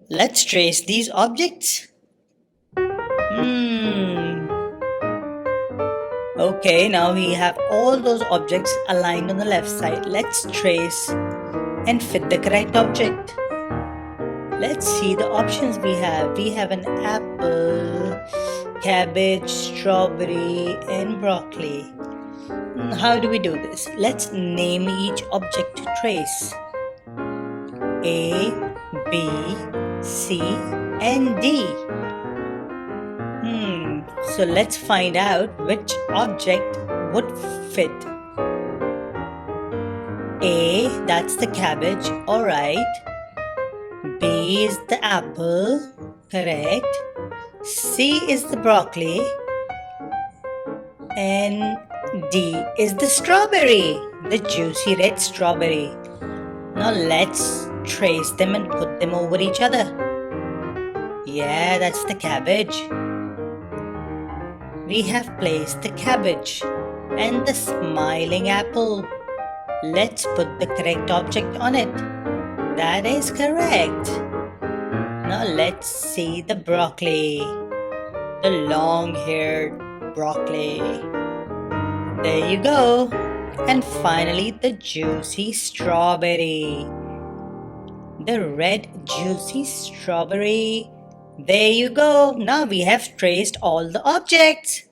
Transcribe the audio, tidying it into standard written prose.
Let's trace these objects. Hmm. Okay, now we have all those objects aligned on the left side. Let's trace and fit the correct object. Let's see the options we have. We have an apple, cabbage, strawberry, and broccoli. How do we do this? Let's name each object to trace. A, B, C, and D. So let's find out which object would fit. A, that's the cabbage, alright. B is the apple, correct. C is the broccoli. And D is the strawberry, the juicy red strawberry. Now let's trace them and put them over each other. Yeah, that's the cabbage. We have placed the cabbage and the smiling apple. Let's put the correct object on it. That is correct. Now let's see the broccoli. The long-haired broccoli. There you go. And finally the juicy strawberry. The red juicy strawberry. There you go. Now we have traced all the objects.